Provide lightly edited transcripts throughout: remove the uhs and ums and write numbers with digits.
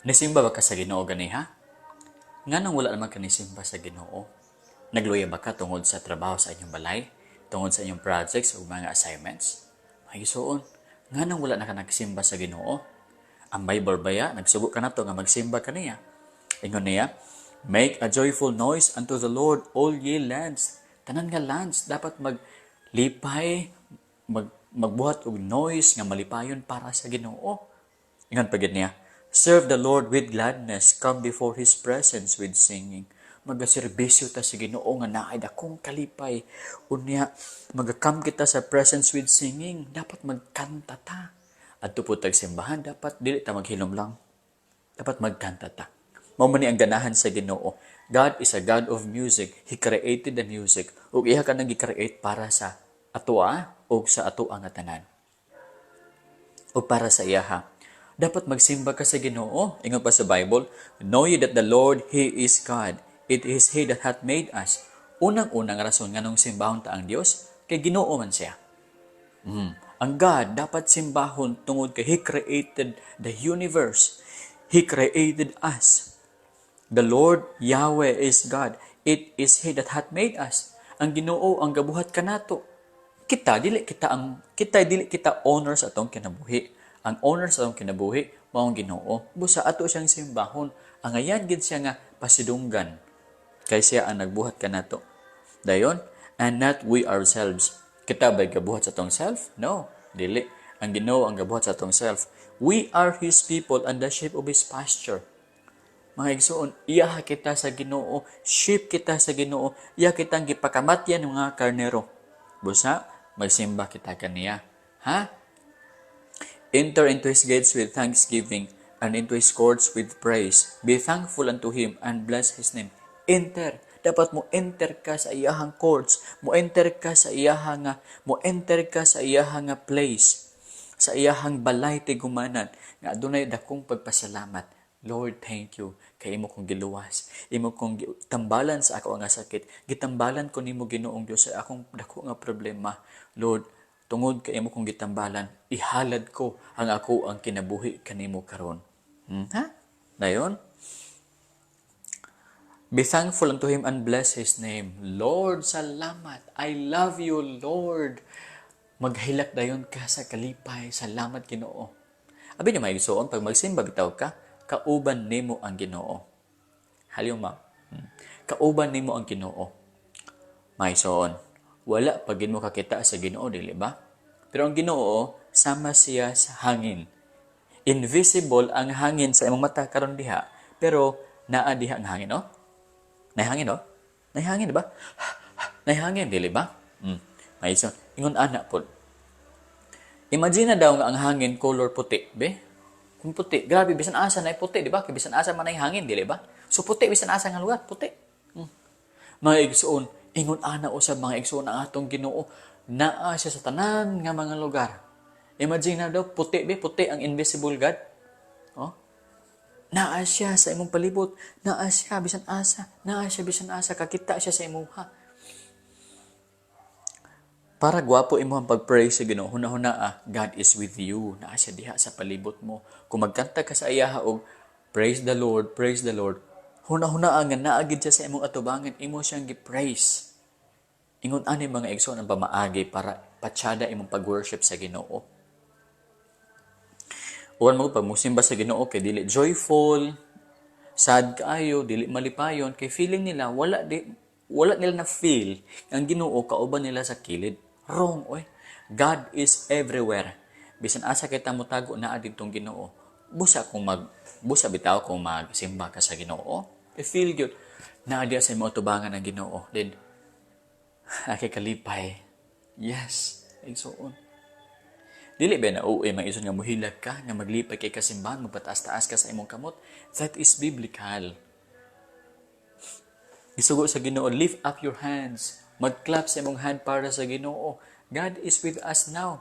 Nisimba ba ka sa Ginoo ganiha? Nga nang wala naman ka nisimba sa Ginoo? Nagluya ba ka tungod sa trabaho sa inyong balay? Tungod sa inyong projects o mga assignments? Magisuon, nga nang wala na ka nagsimba sa Ginoo? Ang Bible baya, nagsugo ka na to nga magsimba ka niya. Ingon niya, make a joyful noise unto the Lord, all ye lands. Tanan nga lands, dapat maglipay, magbuhat og noise nga malipayon para sa Ginoo. Ingon pagid niya, serve the Lord with gladness, come before His presence with singing. Magaserbisyo ta sa Ginoo nga naay dakong kalipay. Unya, magakam kita sa presence with singing. Dapat magkanta ta. At tuputag simbahan, dapat dili ta maghilom lang. Dapat magkanta ta. Mao man ni ang ganahan sa Ginoo. God is a God of music. He created the music. Ug iha ka nang gi-create para sa atoa o sa atoa nga tanan. O para sa iyaha. Dapat magsimba ka sa Ginoo. Ingon pa sa Bible, know ye that the Lord, He is God. It is He that hath made us. Unang-unang rason nga nung simbahon ta ang Dios, kay Ginoo man siya. Ang God dapat simbahon tungod kay He created the universe. He created us. The Lord Yahweh is God. It is He that hath made us. Ang Ginoo ang gabuhat kanato. Kita dili kita owner sa atong kinabuhi. Ang owner sa atong kinabuhi mao ang Ginoo. Busa ato siyang simbahon. Ang ayan gid siya nga pasidunggan. Kay siya ang nagbuhat kanato. Dayon, and not we ourselves. Kita ba'y gabuhat sa atong self? No, dili. Ang Ginoo ang gabuhat sa atong self. We are His people and the sheep of His pasture. Mga igsoon, iyaha kita sa Ginoo, sheep kita sa Ginoo, iya kitang gipakamatyan ng mga karnero. Busa, magsimba kita kaniya. Ha? Enter into His gates with thanksgiving and into His courts with praise. Be thankful unto Him and bless His name. Enter. Dapat mo enter ka sa iyahang courts, mo enter ka sa iyahang place, sa iyahang balay tigumanan nga adunay dakong pagpasalamat. Lord, thank you kay imo kong giluwas, imo kong tambalan sa ako nga sakit, gitambalan ko nimo Ginoong Dios sa akong dako nga problema. Lord, tungod kay imo kong gitambalan, ihalad ko ang ako ang kinabuhi kanimo karon. Ha? Dayon? Be thankful unto Him and bless His name. Lord, salamat. I love you, Lord. Maghilak dayon ka sa kalipay. Salamat, Ginoo. Abi niyo maigsoon, pag magsimba bitaw ka, kauban nimo ang Ginoo. Halima. Kauban nimo ang Ginoo. Maigsoon. Wala pag mo kakita sa Ginoo, dili ba? Pero ang Ginoo, sama siya sa hangin. Invisible ang hangin sa imong mata karon diha, pero naa diha ang hangin, no? Nahangin, no? Nahangin, di ba? Nahangin, dili ba? Maigsoon. Ingon ana po. Imagine na daw nga ang hangin color puti, be? Kung puti, grabe, bisan asa na puti, di ba? Kaya bisan asa man ay hangin, dili ba? So puti, bisan asa nga lugar, puti. Mga igsoon, ingon ana usab mga igsoon ang atong Ginoo, naa siya sa tanan nga mga lugar. Imagine na daw, puti, be? Puti ang invisible God. Oh? Naa siya sa imong palibot, naa siya bisan asa, kakita siya sa imuha. Para gwapo imo ang pag-pray sa Ginoo, hunahuna God is with you. Naa siya diha sa palibot mo. Kung magkanta ka sa iyaha og praise the Lord, hunahuna nga naa gid siya sa imong atubangan, imo siyang gi-praise. Ingon ani mga igsoon ang pamaagi para patsada imong pag-worship sa Ginoo. Uwan mo pag musimba sa Ginoo kay dili joyful, sad kaayo, dili malipayon kay feeling nila wala nila na feel ang Ginoo kauban nila sa kilid. Wrong, oy. God is everywhere. Bisan asa kita mo tago naa didtong Ginoo. Busa bitaw kung magsimba ka sa Ginoo. I feel good. Naa diya sa imong tubangan ang Ginoo. Then aki kalipay. Yes, igsoon. Dili ba na maison nga muhilag ka nga maglipay kay kasimbahan magpataas-taas ka sa imong kamot? That is biblical. Isugo sa Ginoo, lift up your hands. Mag-clap sa imong hand para sa Ginoo. God is with us now.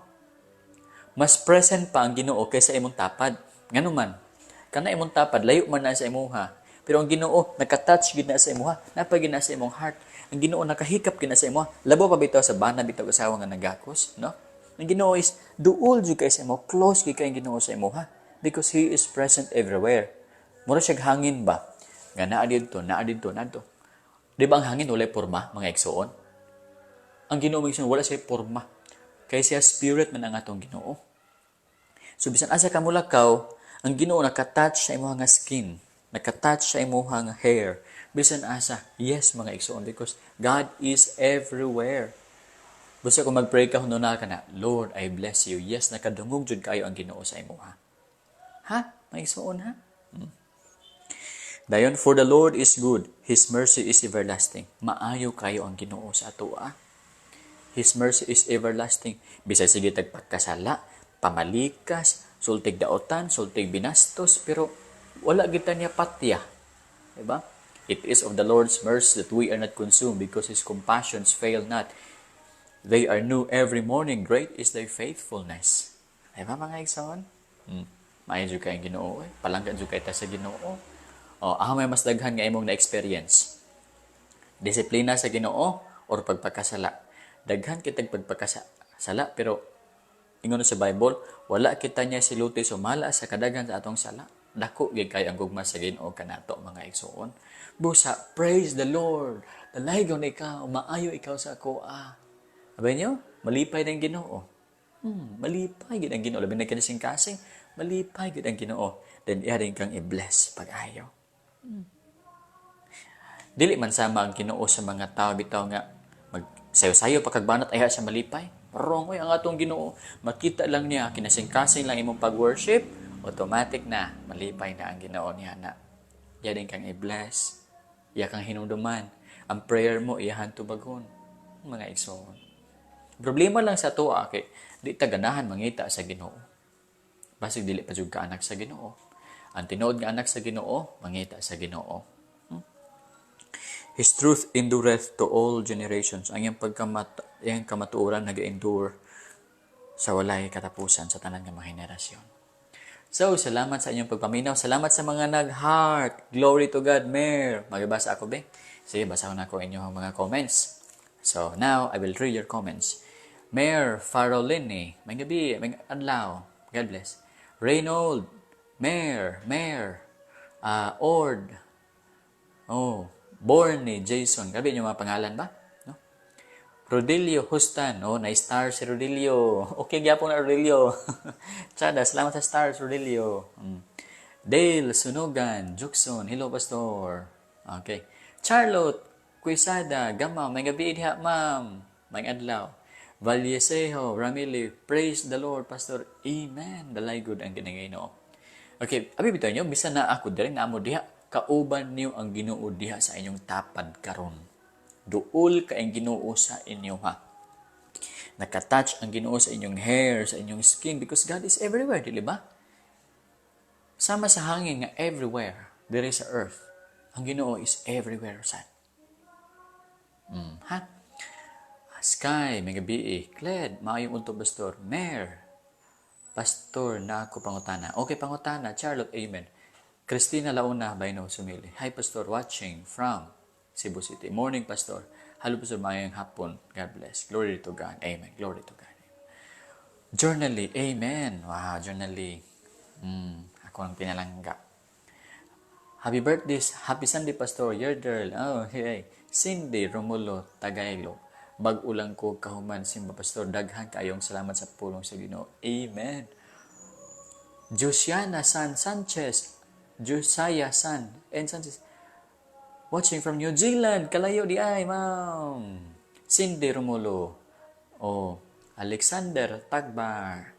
Mas present pa ang Ginoo kaysa imong tapad. Ngano man? Kana imong tapad layo man na sa imuha. Pero ang Ginoo naka-touch gid na sa imuha, napagid na sa imong heart. Ang Ginoo nakahikap gid na sa imuha. Labo pa bitaw sa bana bitaw asawa nga nagakos, no? Ang Ginoo is duol jud kay sa imo, close gid kay ang Ginoo sa imuha because He is present everywhere. Mura siya hangin ba? Nga naa dito, naa dito, naa dito. Di ba ang hangin walay porma, mga igsoon? Ang Ginoo mga igsoon, wala siya porma. Kaya siya spirit man ang atong Ginoo. So bisan asa ka mulakaw, ang Ginoo nakatouch sa imong nga skin, nakatouch sa imong nga hair. Bisan asa, yes mga igsoon, because God is everywhere. Basta kung mag-pray ka, hununa ka na, Lord, I bless you. Yes, nakadungog jud kayo ang Ginoo sa imo ha. Ha? Mga igsoon ha? Dayon, for the Lord is good, His mercy is everlasting. Maayo kayo ang Ginoo sa ato His mercy is everlasting. Bisay sige tagpagkasala, pamalikas, sultig daotan, sultig binastos, pero wala kita niya patya. Diba? It is of the Lord's mercy that we are not consumed because His compassions fail not. They are new every morning. Great is thy faithfulness. Diba mga igsoon? Maayo jud kay Ginoo. Palangga jud kay ta sa Ginoo. May mas daghan nga imong na-experience. Disiplina sa Ginoo or pagpakasala. Daghan kitag pagpakasala pero ingon sa Bible, wala kita niya siluti sumala sa kadaghan sa atong sala. Dako gyud kay ang gugma sa Ginoo kanato mga igsoon. Busa, praise the Lord. Dalaygon ikaw, maayo ikaw sa ako. Abay niyo, malipay ng Ginoo. Malipay gid ang Ginoo labi na kasing-kasing, malipay gid ang Ginoo. Then iharing kang i-bless pag-ayo. Dili man sama ang Ginoo sa mga tao bitaw nga magsayo-sayo pagkagbanat ay sa malipay. Wrong ang atong Ginoo. Makita lang niya kinasing-kasing lang imong pag-worship, automatic na malipay na ang Ginoo niya na. Ya din kang i-bless. Ya kang hinumduman. Ang prayer mo iyahan tubagon. Mga igsoon. Problema lang sa tuwa kay di ta ganahan mangita sa Ginoo. Basig dili pa jud ka anak sa Ginoo. Ang tinuod nga anak sa Ginoo, mangita sa Ginoo. His truth endureth to all generations. Ang iyang kamatuoran nag-endure sa walay katapusan sa tanan nga mga henerasyon. So, salamat sa inyong pagpaminaw. Salamat sa mga nag-heart. Glory to God, Mayor. Magbasa ako, be? Sige, basa ko na ko inyong mga comments. So, now, I will read your comments. Mayor Farolini. May gabi, may adlaw. God bless. Reynold. Mayor. Ord. Borny, Jason. Grabe yung mga pangalan ba? No? Rodilio Hustan. Na-star si Rodilio. Okay, gyapon na Rodilio. Tsada, salamat sa stars, Rodilio. Dale Sunugan. Jukson. Hello, Pastor. Okay. Charlotte Quisada. Gama. May gabi diha, ma'am. May adlaw. Vallesejo. Ramili. Praise the Lord, Pastor. Amen. Dalay good ang ginagino. Okay. Abi bitaw nyo. Bisa na ako din na amo diha. Kauban niyo ang Ginoo diha sa inyong tapad karon. Duol ka ang Ginoo sa inyo ha. Nakatouch ang Ginoo sa inyong hair, sa inyong skin because God is everywhere, di ba? Sama sa hangin nga everywhere there is sa earth. Ang Ginoo is everywhere sa. Sky, may gabi Cled, maayong unto Pastor. Mayor, Pastor na ako pangutana. Okay, pangutana. Charlotte, amen. Christina Launa, Baino Sumili. Hi, Pastor, watching from Cebu City. Morning, Pastor. Hello, Pastor, mayang hapon. God bless. Glory to God. Amen. Glory to God. Journally. Amen. Wow, journally. Ako ang pinalangga. Happy birthday. Happy Sunday, Pastor. Your girl. Hey. Cindy Romulo Tagaylo. Bag-ulang ko kahuman, Simba Pastor. Daghan kayong salamat sa pulong sa Ginoo. Amen. Josiana San Sanchez. Josiah San and Sanchez. Watching from New Zealand. Kalayo di ay, ma'am. Cindy Romulo. Alexander Tagbar.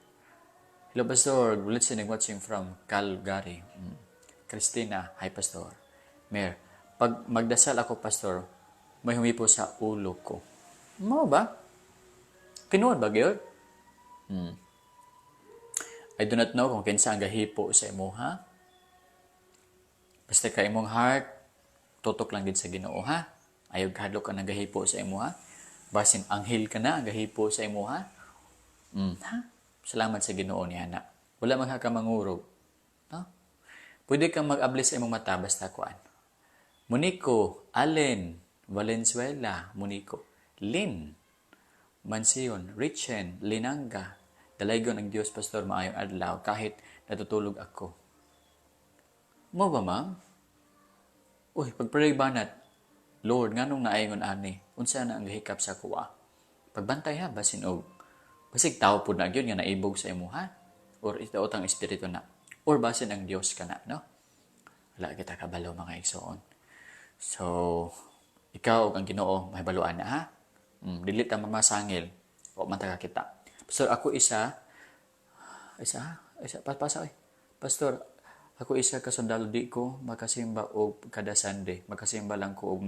Hello, Pastor. Listening, watching from Calgary. Christina. Hi, Pastor. Mayor. Pag magdasal ako, Pastor, may humipo sa ulo ko. Mo ba? Tinuod ba, Gil? I do not know kung kinsa ang gahipo sa imo, ha? Basta ka imong heart, tutok lang din sa Ginoo, ha? Ayaw kahadlok ka ng gahipo sa imo, ha? Basin anghel ka na, ang gahipo sa imo, ha? Ha? Salamat sa Ginoo niya, na. Wala mga ka mangurog. No? Pwede kang mag-abli sa imong mata, basta kuan. Monico, Allen, Valenzuela, Monico, Lynn, Mansion, Richen, Linanga, dalaygon ang Diyos, Pastor, maayong adlaw, kahit natutulog ako. Mo ba, ma'am? Uy, pagpray banat, Lord, nganong naayon ani, unsa na ang gihikap sa kuwa? Pagbantay ha, basin og, basig tao po na yun nga naibog sa imo ha? Or itaot ang espiritu na? Or basin ang Diyos ka na, no? Wala kita kabalo mga igsoon. So, ikaw ang Ginoo mahibaluan na ha? Dili ta mamasangil, o man ta kita. Pastor, ako isa, pasa oy. Pastor, ako isa ka sundalo di ko makasimba og kada Sunday. Makasimba lang ko og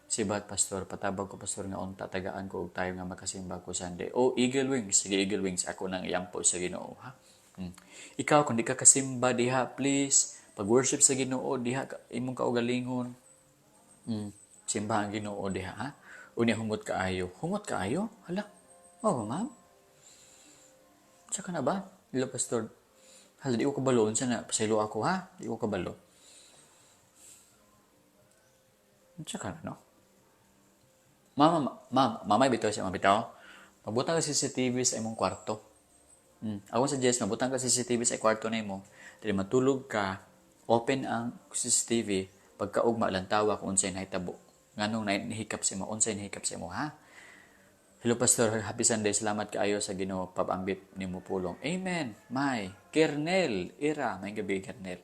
sibat pastor. Patabag ko pastor nga unta tagaan ko og tayo nga makasimba ko Sunday. O Eagle Wings, sige Eagle Wings ako nang iyampo sa Ginoo ha. Ikaw kung di ka kasimba diha, please pag-worship sa Ginoo diha imong kaugalingon. Simba ang Ginoo diha ha. Unya humot kaayo. Humot kaayo? Hala. Oh, ma'am. Saka na ba? Dilo pastor. Hala, di ko kabalo. Unsa na? Pasaylo ako, ha? Di ko kabalo. Saka na, no? Mamay bitaw siya, mabitaw. Mabutang ka CCTV sa imong kwarto. Ako suggest, mabutang ka CCTV sa kwarto na imo. Dili matulog ka, open ang CCTV, pagkaugma lang tawa kung unsay nahitabo. Nganong nahikap sa imo, unsay nahikap sa imo, ha? Hello Pastor, happy Sunday. Salamat kaayo sa Ginoo pag-ambit nimo pulong. Amen. May Kernel, Ira, may gabi Kernel.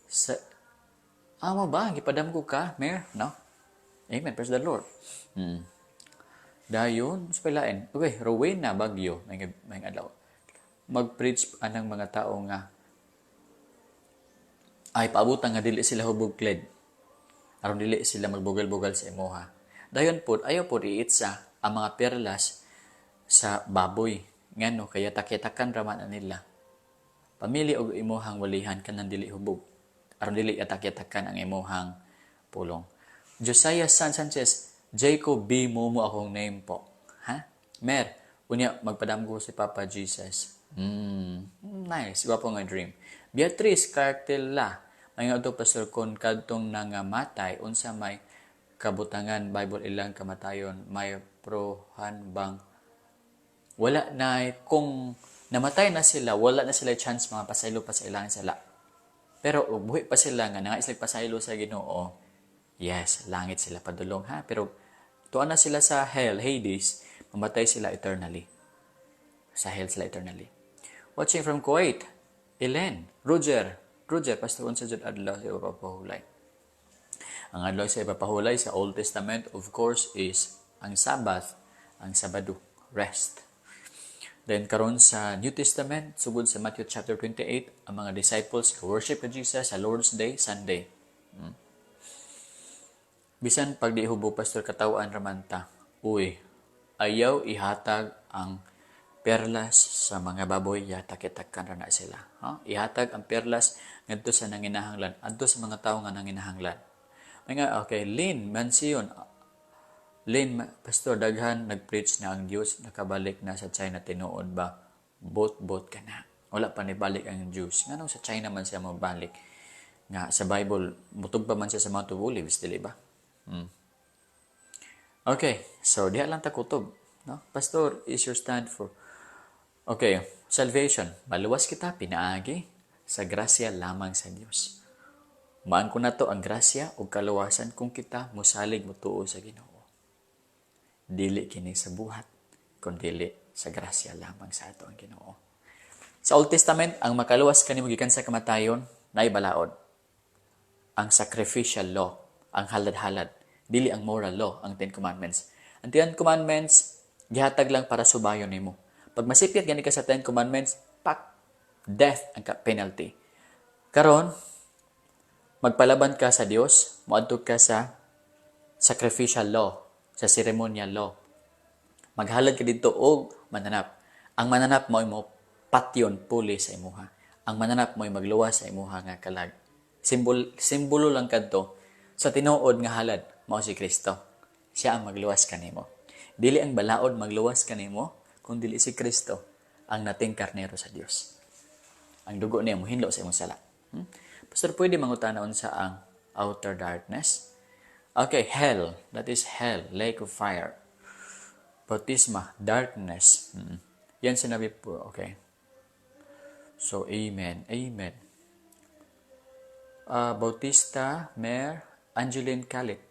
Sa amo ba gipadam ko ka, Mer, no? Amen. Praise the Lord. Dayon, spilain. Okay, Rowena Bagyo, may adlaw. Mag-preach anang mga tao nga ay paabutan nga dili sila hubog kled. Aron dili sila magbugal-bugal sa imuha. Dayon pod ayaw pod iitsa ang mga perlas sa baboy. Ngano, kaya takitakan raman nila. Pamili og imuhang walihan kanang dili hubog. Aron dili atakitakan ang imuhang pulong. Josiah San Sanchez, Jacob B. Momo akong name po. Ha? Mer, unya magpadamgo si Papa Jesus. Nice. Iwa po nga dream. Beatrice Cartella, may nga ito pastor kon kadtong nangamatay, unsa may kabutangan, Bible ilang kamatayon, may prohan bang wala na kung namatay na sila, wala na sila chance mga pasaylo pa sa ilang sila. Pero buhi pa sila nga nga isla pasaylo sa Ginoo. Yes, langit sila padulong ha. Pero tuan na sila sa hell, Hades, mamatay sila eternally. Sa hell sila eternally. Watching from Kuwait, Elen, Roger, pastor unsa jud adlaw sa ipapahulay. Ang adlaw sa ipapahulay sa Old Testament, of course, is ang Sabbath, ang Sabado, rest. Then, karon sa New Testament, sugod sa Matthew chapter 28, ang mga disciples worship ka Jesus sa Lord's Day, Sunday. Bisan pag di hubo, pastor, katawaan ramanta, uy, ayaw ihatag ang perlas sa mga baboy, yatak-itakan na sila. Ihatag ang perlas ngadto sa nanginahanglan, adto sa mga tao nga nanginahanglan. Okay, Lynn Mansion. Lynn, pastor, daghan nag-preach na ang Diyos, nakabalik na sa China, tinuod ba? Bot ka na. Wala pa ni balik ang Diyos. Nga sa China man siya mabalik. Nga sa Bible, mutog pa man siya sa Mount of Olives, dili ba? Okay, so diha lang ta kutob. No? Pastor, is your stand for... Okay, salvation. Maluwas kita, pinaagi sa grasya lamang sa Diyos. Maan ko na to ang grasya o kaluwasan kung kita musalig mo tuo sa Ginoo. Dili kini sa buhat, kundi sa grasya lamang sa ato ang Ginoo. Sa Old Testament, ang makaluwas kanimo gikan sa kamatayon, naay balaod. Ang sacrificial law, ang halad-halad, dili ang moral law, ang Ten Commandments. Ang Ten Commandments, gihatag lang para subayon nimo. Pag masipit gani ka sa Ten Commandments, death ang penalty. Karon, magpalaban ka sa Dios, moadto ka sa sacrificial law, sa ceremonial law. Maghalad ka dito og mananap. Ang mananap mo patyon puli sa imuha. Ang mananap mo magluwas sa imuha nga kalag. Simbolo lang kadto sa tinuod nga halad mao si Kristo. Siya ang magluwas kanimo. Dili ang balaod magluwas kanimo, kung dili si Kristo ang nating karnero sa Dios. Ang dugo niya mohinlo sa imong sala. Pastor, pwede mangutanon sa ang outer darkness? Okay, hell. That is hell, lake of fire. Bautisma, darkness. Yan sinabi po. Okay. So, amen. Amen. Bautista Mer Angeline Calit.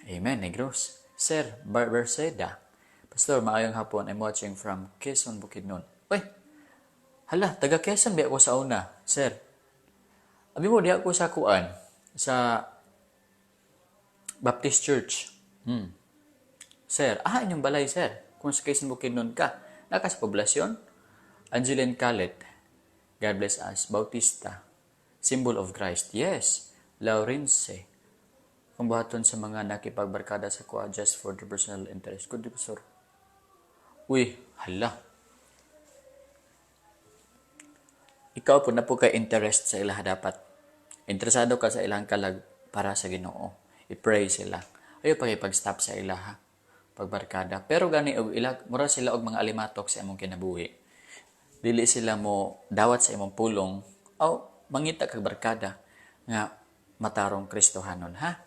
Amen, Negros. Sir Berseda. Pastor, maayong hapon. I'm watching from Quezon, Bukidnon. Uy, hala, taga Quezon ba ako sa una? Sir, abi mo, di ako sa kuan, sa Baptist Church. Sir, inyong balay, sir. Kung sa Quezon, Bukidnon ka, naka sa poblasyon? Angeline Calit. God bless us. Bautista. Symbol of Christ. Yes. Laurence. Kung bahaton sa mga nakipagbarkada sa kuha just for the personal interest. Good, Pastor. Uy, hala. Ikaw po na po kay interest sa ilaha dapat. Interesado ka sa ilang kalag para sa Ginoo. I-pray sila. Ayaw pag-stop sa ilaha. Pagbarkada. Pero gani og ilag, mura sila og mga alimatok sa imong kinabuhi. Dili sila mo dawat sa imong pulong o mangita kag barkada nga matarong Kristohanon, ha?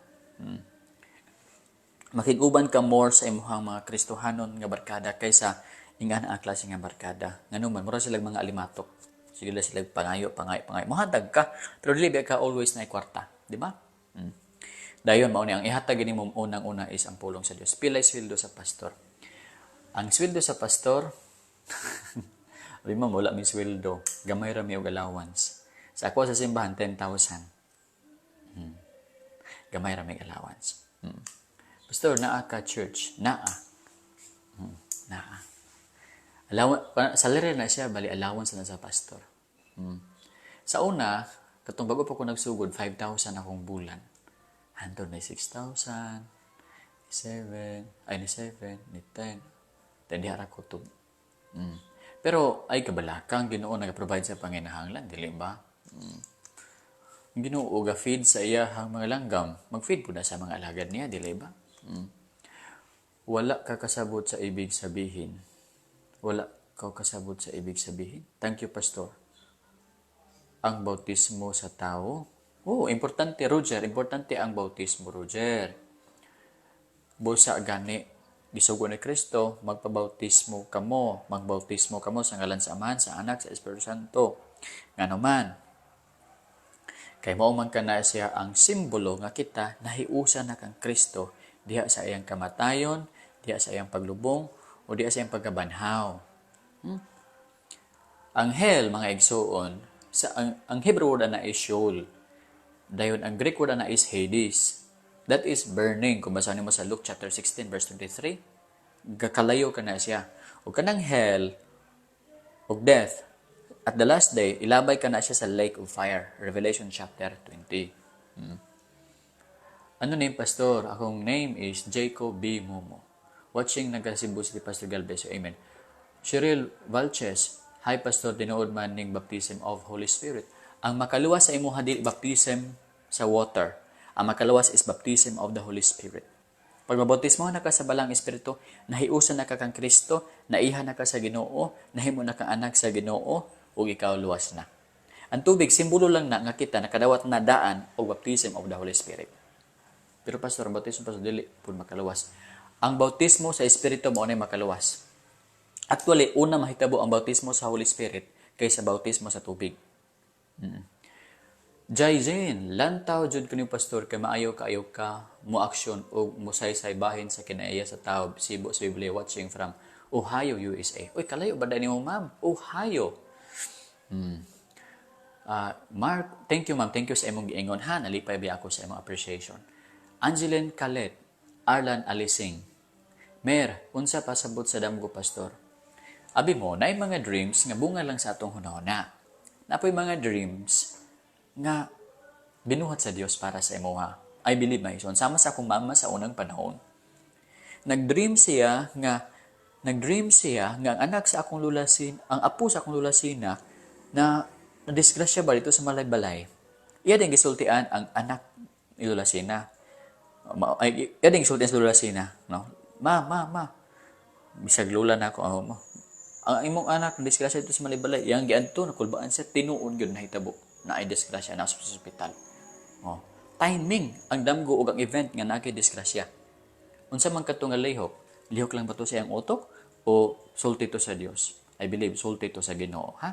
Makiguban ka more sa imuhang mga Kristohanon nga barkada kaysa ingana ang klase nga barkada. Nganuman, mura sila mga alimatok. Sige sila pangayo. Muhatag ka, pero dili ka always na kwarta, di ba? Dayon mao ni ang ihatag ni mo unang-una is ang pulong sa Dios. Pilay sweldo sa pastor. Ang sweldo sa pastor, abi mo wala mi sweldo, gamay ra mi og allowance. Sa ako sa simbahan 10,000. Gamay ra mi allowance. Pastor, naa ka church, naa. Salary na siya, bali allowance na sa pastor. Sa una, katong bago pa ko nagsugod, 5,000 akong bulan. Handon na 6,000, 7, ni 10. Tandi hara ko to. Pero ay kabalakang Ginoo nag-provide sa panginahanglan, dili ba? Ginoo ga feed sa iyahang mga langgam, mag-feed po na sa mga alagad niya, dili ba? Wala ka kasabot sa ibig sabihin. Wala ka kasabot sa ibig sabihin. Thank you, Pastor. Ang bautismo sa tao. Importante, Roger. Importante ang bautismo, Roger. Busa gani, gisugo ni Kristo, magpabautismo kamo. Magbautismo kamo sa ngalan sa Amahan, sa Anak, sa Espiritu Santo. Nga naman, kay mao man kana siya ang simbolo nga kita nahiusa na kang Kristo diha sa iyang kamatayon, diha sa iyang paglubong, o diha sa iyang pagkabanhaw. Ang hell, mga igsoon, ang Hebrew word na is Sheol. Dayon ang Greek word na is Hades. That is burning. Kung basahin mo sa Luke chapter 16 verse 23, gakalayo ka na siya. O kanang hell, o death, at the last day, ilabay ka na siya sa lake of fire. Revelation chapter 20. Ano name, Pastor? Akong name is Jacob B. Momo. Watching nagkasibu si Pastor Galvez. Amen. Cheryl Valches. Hi, Pastor. Dinood man ning baptism of Holy Spirit. Ang makaluwas sa imuha di baptism sa water. Ang makaluwas is baptism of the Holy Spirit. Pag mabautismo na ka sa balang Espiritu, nahiusan na ka kang Kristo, naiha na ka sa Ginoo, nahimo na kang anak sa Ginoo, ug ikaw luwas na. Ang tubig, simbolo lang na nga kita nakadawat na daan o baptism of the Holy Spirit. Pero Pastor, ang bautismo Pastor dili pud makaluwas. Ang bautismo sa Espiritu mao nay makaluwas. Actually, una mahitabo ang bautismo sa Holy Spirit kaysa bautismo sa tubig. Jai Zain, lantaw jud kini Pastor kay maayo ka mo aksyon o mo saysay bahin sa kinaiya sa tao Cebu sa Biblia, watching from Ohio, USA. Uy, kalayo ba ni mo, ma'am? Ohio. Mark, thank you, ma'am. Thank you sa imong giingon, ha. Nalipay ba ako sa imong appreciation. Angeline Calet, Arlan Alising. Mer, unsa pasabot sa damgo, Pastor? Abi mo, naay mga dreams nga bunga lang sa atong hunahuna. Napoy mga dreams nga binuhat sa Dios para sa imuha. I believe my son. Sama sa akong mama sa unang panahon. Nag-dream siya nga ang anak sa akong lulasin, ang apo sa akong lulasina na nadisgrasya ba dito sa malay-balay. Iya din gisultian ang anak ni lulasina. Iya din gisultian sa lulasina, no? Ma. Bisag lula na ako mo. Ang imong anak nadisgrasya dito sa malay-balay, yang giadto nakulbaan siya tinuod gyud nahitabo na ay disgrasya na sa ospital. Timing ang damgo ug ang event nga naay disgrasya. Unsa man kadto nga lihok lang ba to sa iyang utok o sulti to sa Dios? I believe sulti to sa Ginoo, ha?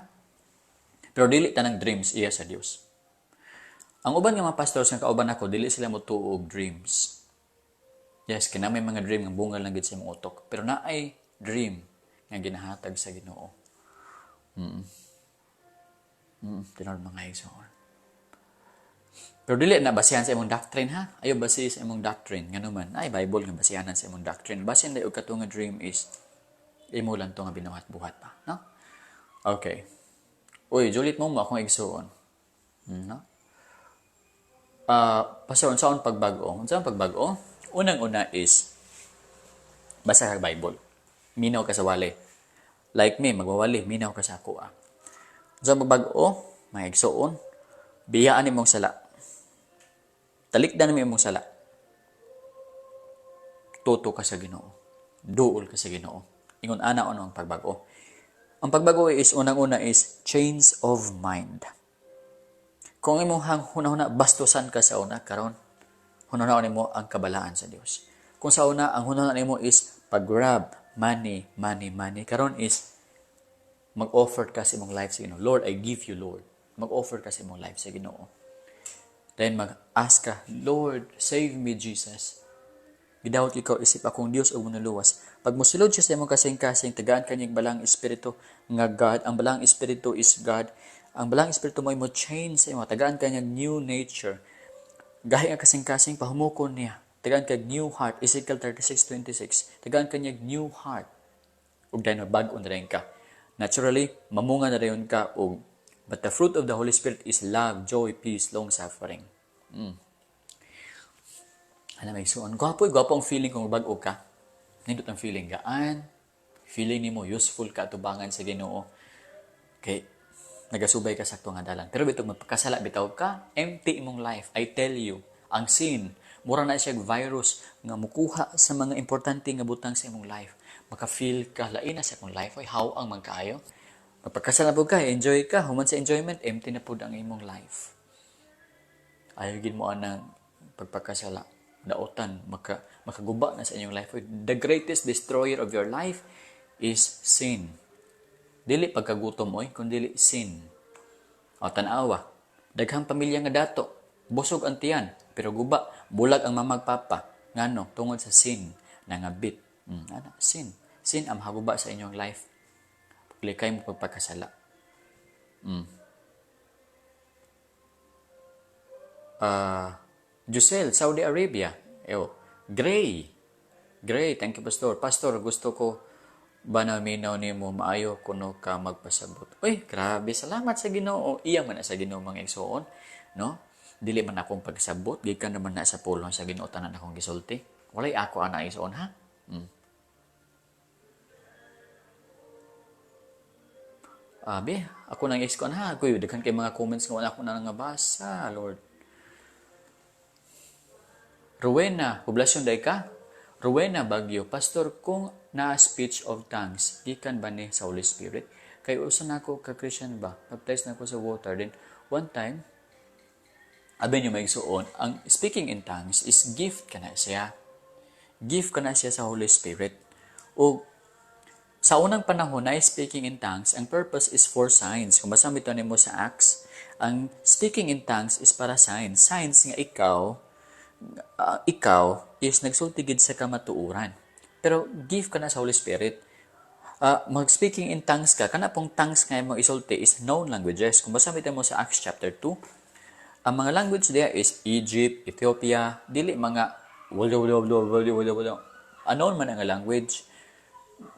Pero dili tanang dreams iya sa Dios. Ang uban nga mga pastors nga kauban ako, dili sila mo tuog dreams. Yes, kina may mga dream nga bungal lang gid sa imong utok, pero naay dream nga ginahatag sa Ginoo. Tinod mga igsoon. Pero dili na basihan sa imong doctrine ha. Ayo base sa imong doctrine nga naman. Ay Bible nga basihanan sa imong doctrine. Basin dayo kato nga dream is imo lang to nga binuhat-buhat pa, no? Okay. Uy, Juliet mo akong igsoon. No? Pastor, unsaon pagbago? Unsaon pagbago? Unang-una is basa ka Bible. Minaw ka sa wali. Like me, magwawali, minaw ka sa ako. Unsaon pagbago? May igsoon. Biyaan imong sala. Talikdan mo imong sala. Tuto ka sa Ginoo. Duol ka sa Ginoo. Ingon ana ang pagbago. Ang pagbago is unang-una is change of mind. Kung imong hunahuna bastusan ka sa una karon, hunahuna nimo ang kabalaan sa Dios. Kung sa una ang hunahuna nimo is pag-grab money, karon is mag-offer ka sa imong life sa Ginoo. Lord, I give you, Lord. Mag-offer ka sa imong life sa Ginoo. Then mag-ask ka, Lord, save me, Jesus. Gidawat ikaw isip akong Dios ug manuluwas. Pag mosulod siya sa imong kasing-kasing, tagaan kanyang balang espiritu nga God. Ang balang espiritu is God. Ang balang espiritu mo change sa imo. Tagaan kanyang new nature. Gahi ang kasing-kasing, pahumukon niya. Tagaan kanyang new heart. Ezekiel 36:26. Tagaan kanyang new heart. Ug dahil bag-on na rin ka. Naturally, mamunga na rin ka. But the fruit of the Holy Spirit is love, joy, peace, long-suffering. Alam mo, so, gwapo ang feeling kung bag-o ka. Nindot ang feeling gaan. Feeling ni mo, useful ka, tubangan sa Ginoo. Okay, nagasubay ka sa ito nga dalan. Pero bitong magpakasala, bitaw ka, empty imong life. I tell you, ang sin, mura na siya virus nga mukuha sa mga importante nga butang sa imong life. Maka-feel ka, lain na sa imong life. Ay, how ang magkaayo? Magpakasala po ka, enjoy ka. Human sa enjoyment, empty na po ang imong life. Ayaw gid mo anang pagpakasala. Daotan, makaguba na sa inyong life. The greatest destroyer of your life is sin. Dili pagkagutom kundi sin. O tanawa, daghang pamilya nga dato, busog ang tiyan, pero guba, bulag ang mamagpapa. Ngano, tungod sa sin, nangabit. Sin. Sin ang mahaguba sa inyong life. Likay mo pagpakasala. Giselle, Saudi Arabia. Gray, thank you, Pastor. Pastor, gusto ko ba na minaw ni mo maayo kuno ka magpasabot. Uy, grabe, salamat sa Ginoo. Iya man na sa Ginoo mga igsoon, no? Dili man akong pagsabot, gikan naman na sa pulong sa Ginoo tanan akong gisulti. Walay ako ana igsoon ha. Ako nang igsoon ha. Kuy, daghan kay mga comments nga wala ako na nga basa, Lord. Rowena, poblasyon day ka? Rowena Bagyo, Pastor, kung na-speech of tongues, gikan ba ni sa Holy Spirit? Kay usa na ako ka-Christian ba? Baptized na ako sa water. Then, one time, abin yung maigsuon, ang speaking in tongues is gift ka na siya. Gift ka na siya sa Holy Spirit. O, sa unang panahon na speaking in tongues, ang purpose is for signs. Kung masamit mo sa Acts, ang speaking in tongues is para signs. Signs nga ikaw is nagsultigid sa kamatuuran. Pero gift ka na sa Holy Spirit. Mag-speaking in tongues ka, kana pong tongues nga mo isulti is known languages. Kung masamit mo sa Acts chapter 2, ang mga language there is Egypt, Ethiopia, dili mga unknown man ang language.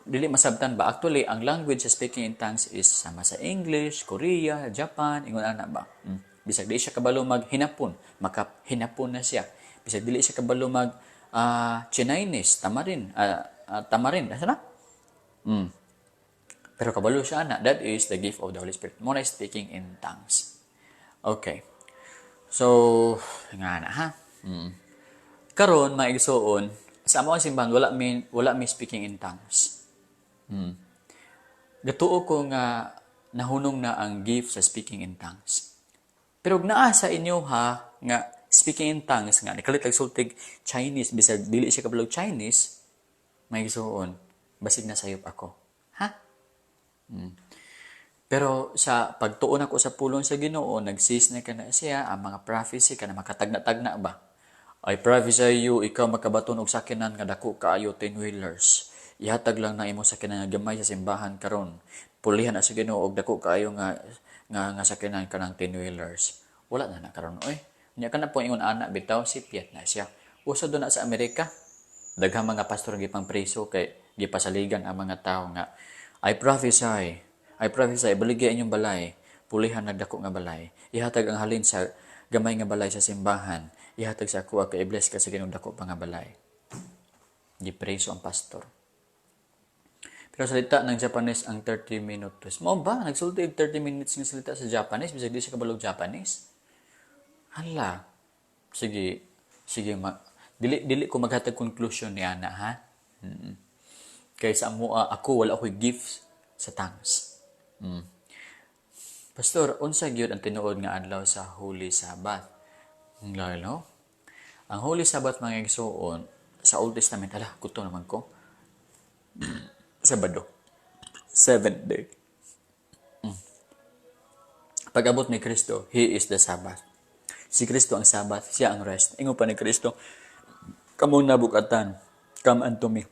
Dili masabtan ba? Actually, ang language sa speaking in tongues is sama sa English, Korea, Japan, ingon ana ba? Bisag di siya kabalo maghinapon, makahinapon na siya. Bisag dili siya kabalo mag Chinese, tamarin, asa na? Pero kabalo siya na, that is the gift of the Holy Spirit. Muna speaking in tongues. Okay. So, nga na ha. Karon maigsuon, sa amo ang simbahan wala mi speaking in tongues. Gatuo ko nga nahunong na ang gift sa speaking in tongues. Pero naa sa inyo ha nga speaking in tongues nga nikalit sultig Chinese bisag dili siya kabalo Chinese, maigsuon basig na sayop ako. Ha? Pero sa pagtuon ako sa pulong sa Ginoo, nagsis na kana siya ang mga prophecy kana makatagna-tagna ba. I prophesy you, ikaw makabaton og sakinan nga dako kaayo 10-wheelers. Ihatag lang na imo sakinan nga gamay sa simbahan karon. Pulihan na sa Ginoo og dako kaayo nga sakinan kanang 10-wheelers. Wala na karon oy. Nya kana po ingon ana bitaw sipyat na siya. Usa do na sa Amerika. Daghang mga pastor gipang preso kay gipasaligan ang mga tao nga I prophesy, baligya inyong balay, pulihan na dako nga balay. Ihatag ang halin sa gamay nga balay sa simbahan. Ihatag sa ako kay bless ka sa Ginoo dako pa nga balay. Gipreso ang pastor. Pero salita ng Japanese ang 30 minutes. Mo ba nagsulti og 30 minutes nga salita sa Japanese bisag di siya kabalog Japanese? Hala. Sige, dili ko maghatag conclusion ni ana ha. Kay sa ako wala ako'y gifts sa tongues. Pastor, unsa gyud ang tinuod nga adlaw sa Holy Sabbath? Lalo? Ang Holy Sabbath mga igsoon sa Old Testament, kuto naman ko. Sabado. 7th day. Pag-abot ni Kristo, He is the Sabbath. Si Kristo ang Sabbath, siya ang rest. Ingon pa ni Kristo, kamong nabukatan, come unto me.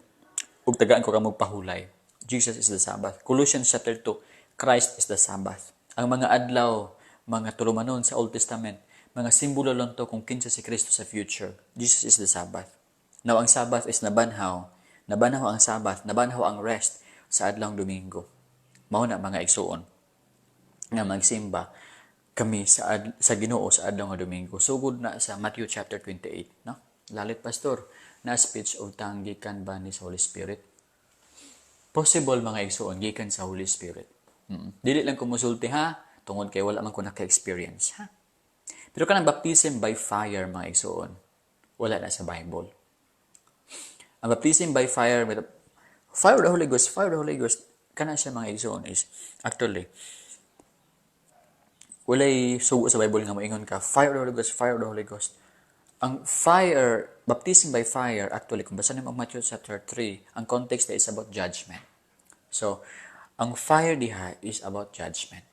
Ug tagaan ko kamong pahulay. Jesus is the Sabbath. Colossians chapter 2, Christ is the Sabbath. Ang mga adlaw, mga tulumanon sa Old Testament, mga simbolo lang to kung kinsa si Kristo sa future. Jesus is the Sabbath. Now, ang Sabbath is nabanhaw. Nabanhaw ang Sabbath, nabanhaw ang rest sa adlawng Domingo. Mao na mga igsuon nga magsimba kami sa Ginoo sa adlaw nga Domingo. Sugod na sa Matthew chapter 28, no? Lalit pastor, na speech of tongue gikan ba ni sa Holy Spirit? Possible mga igsuon gikan sa Holy Spirit. Dili lang ko musulti ha, tungod kay wala man ko naka-experience ha. Pero kanang baptism by fire mga igsuon, wala na sa Bible. Ang baptism by fire of the Holy Ghost, kana siya mga igsuon is actually walay sugo sa Bible nga moingon ka fire of the Holy Ghost. Ang fire, baptism by fire, actually, kung basa naman Matthew chapter 3, ang context is about judgment. So, ang fire diha is about judgment.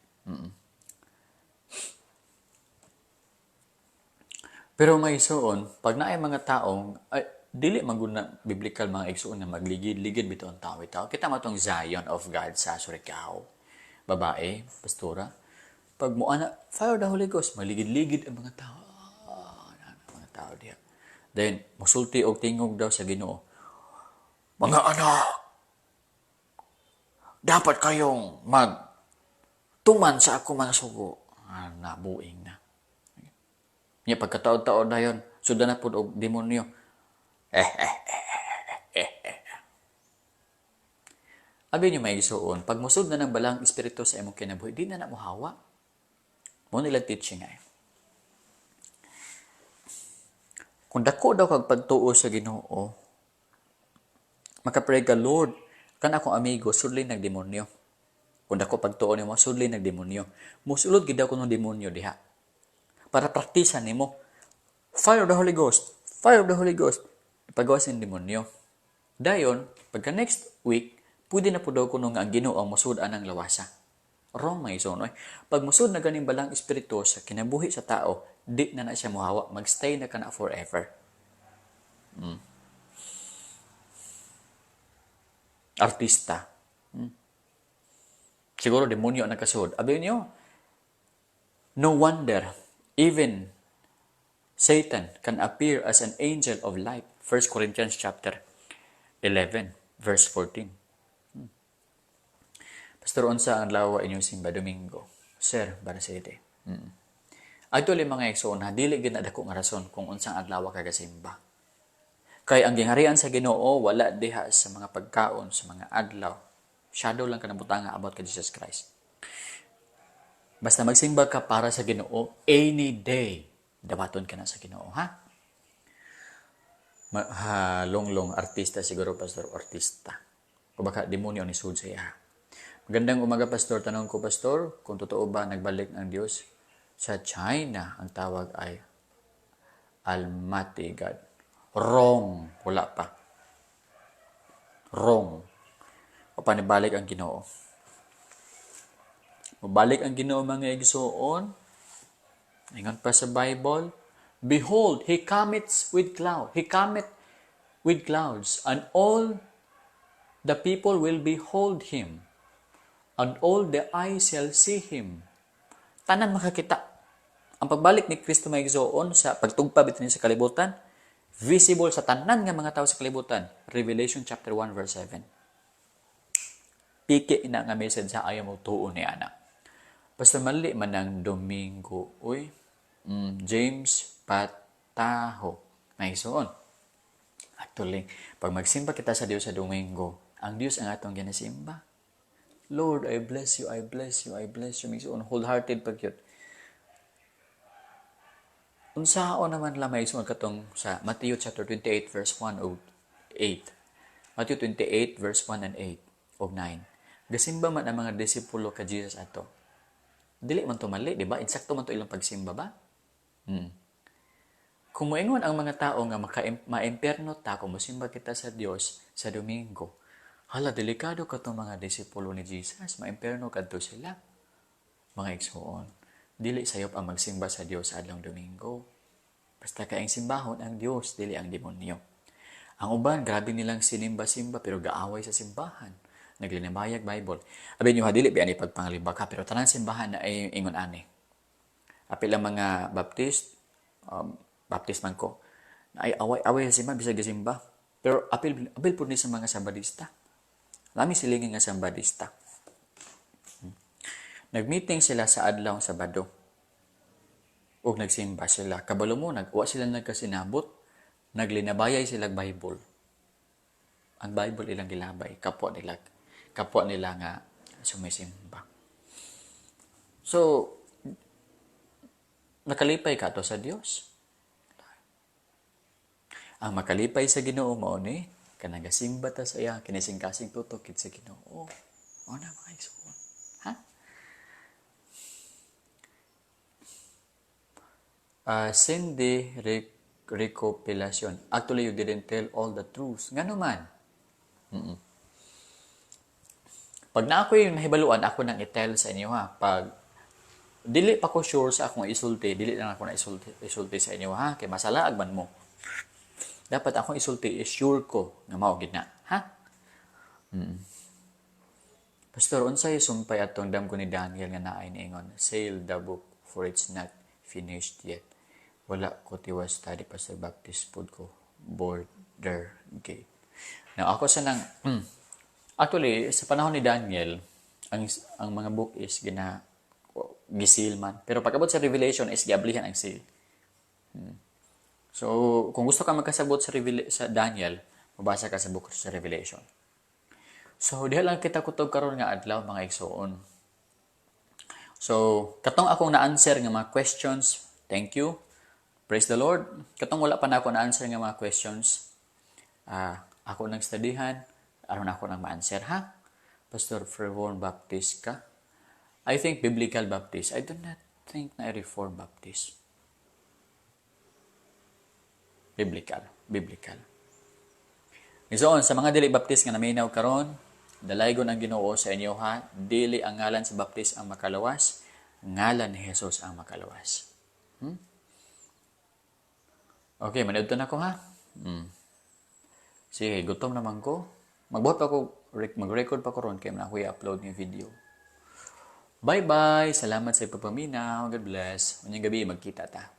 Pero may igsoon, pag naay mga taong, dili maguna biblical mga igsoon na magligid-ligid bitaw ang tao. Kita mo itong Zion of God sa Surigao. Babae, pastora. Pag mo fire the Holy Ghost, magligid-ligid ang mga tao. Mga tao diha. Then, musulti og tingog daw sa Ginoo. Mga anak, dapat kayong magtuman sa ako mga sugo. Nabuing na. Niya pagkataon-taon na yun, suda na po og demonyo. Abi niyo may isuon, pag musud na ng balang espiritu sa imong kinabuhi, di na mohawa. Mo nila teaching ay. Kung dako daw kag pagtuo sa Ginoo, makapray ka, Lord, kan akong amigo, sudli nagdemonyo. Kung dako pagtuo nimo, sudli nagdemonyo. Musulod gid daw kuno demonyo diha. Para praktisan nimo. Fire of the Holy Ghost. Fire of the Holy Ghost. Ipagawas ng demonyo. Dayon, pagka next week, pwede na po daw kuno nga ang Ginoo ang musud anang lawasa. Wrong may isonoy. Pag musud na ganing balang espiritu sa kinabuhi sa tao, di na siya muhawa. Magstay na ka na forever. Artista. Siguro demonyo ang nakasud. Abi niyo, no wonder, even Satan can appear as an angel of light. 1 Corinthians chapter 11, verse 14. Pastor, unsa ang lawa inyong simba Domingo? Sir, para sa ite. Actually, mga igsoon, dili gid na dako nga rason kung unsang adlaw ka gasimba. Kay ang gingharian sa Ginoo wala diha sa mga pagkaon, sa mga adlaw. Shadow lang ka nabutanga about kay Jesus Christ. Basta magsimba ka para sa Ginoo any day. Dawaton ka na sa Ginoo, ha? Long artista siguro, pastor, artista. O baka demonyo ni sud sa iya. Magandang umaga, pastor. Tanong ko, pastor, kung totoo ba nagbalik ang Diyos sa China? Ang tawag ay Almighty God. Wrong. Wala pa. Wrong. O panibalik ang Ginoo. Mabalik ang Ginoo mga igsoon. Ingon pa sa Bible, behold, he cometh with cloud. He cometh with clouds, and all the people will behold him, and all the eyes shall see him. Tanan makakita. Ang pagbalik ni Kristo may igsoon sa pagtugpa bitin sa kalibutan, visible sa tanan nga mga tao sa kalibutan. Revelation chapter 1 verse 7. Piki na nga message sa ayaw mo tuon ni ana. Basta mali man ang Domingo. James Pataho. May igsoon. Actually, pag magsimba kita sa Dios sa Domingo, ang Dios ang atong ginasimba. Lord, I bless you, I bless you, I bless you. May igsoon, wholehearted pag yun. Unsao naman lang may igsoon katong sa Matthew chapter 28 verse 1 o 8. Matthew 28 verse 1 and 8 o 9. Gasimba man ang mga disipulo ka Jesus ato. Dili man to mali, di ba? Insakto man to ilang pagsimba ba? Kung moingon ang mga tao nga ma-imperno ta kung mosimba kita sa Dios sa Domingo, hala, delikado ka itong mga disipulo ni Jesus. Ma-imperno ka to sila. Mga igsoon, dili sayop ang magsimba sa Dios sa adlong Domingo. Basta kaayong simbahon ang Dios, dili ang demonyo. Ang uban, grabe nilang sinimba-simba pero gaaway sa simbahan. Naglinabayag Bible. Abi niyo ha, dili ba ani pagpangalimba ka, pero tanang simbahan na ay ingon ani. Apil ang mga Baptist man ko, na ay away sa simba, bisag simba. Pero apil po ni sa mga Sabadista. Lami silingin nga Sabadista. Nagmeeting sila sa adlaw Sabado. O nagsimba sila. Kabalo mo, nagwa sila nagkasinabot. Naglinabayay sila Bible. Ang Bible ilang gilabay. Kapwa nila nga sumisimba. So, nakalipay ka to sa Dios. Ang makalipay sa Ginoo mao ni kanagasimba ta sa iya kinising-kasing tutukid sa Ginoo. O na mga igsoon. Ha? Cindy recopilation. Actually, you didn't tell all the truths. Nga naman. Pag na ako yung nahibaluan, ako nang i-tell sa inyo ha. Pag dili pa ko sure sa akong isulti, dili lang ako na isulti sa inyo ha. Kaya masalaag man mo. Dapat akong isulti, sure ko nga mao gid na. Ha? Pastor, unsay sumpay atong damgo ni Daniel nga naay niingon, seal the book for it's not finished yet. Wala ko tiwas study Pastor Baptist pod ko border gate. Now ako sa nang actually sa panahon ni Daniel ang mga book is gisil man. Pero pagabot sa Revelation is giablihan ang seal. So, kung gusto ka magkasabot sa Daniel, mabasa ka sa book sa Revelation. So, diha lang kita kutob karon nga adlaw mga igsoon. So, katong akong na-answer nga mga questions, thank you. Praise the Lord. Katong wala pa na ako na-answer nga mga questions, ako nang studyhan, aron ako nang ma-answer ha. Pastor Freeborn Baptist ka? I think Biblical Baptist. I do not think na Reformed Baptist. Biblical. Isoon, sa mga dili Baptist nga naminaw karon, dalaygon ang Ginoo sa inyo ha, dili ang ngalan sa Baptist ang makalawas, ngalan ni Jesus ang makalawas. Okay, manudto na ko ha. Sige, gutom naman ko. Mag-record pa ko ron kaya na ako i-upload yung video. Bye-bye! Salamat sa ipapaminaw. God bless. Unyang gabi, magkita ta.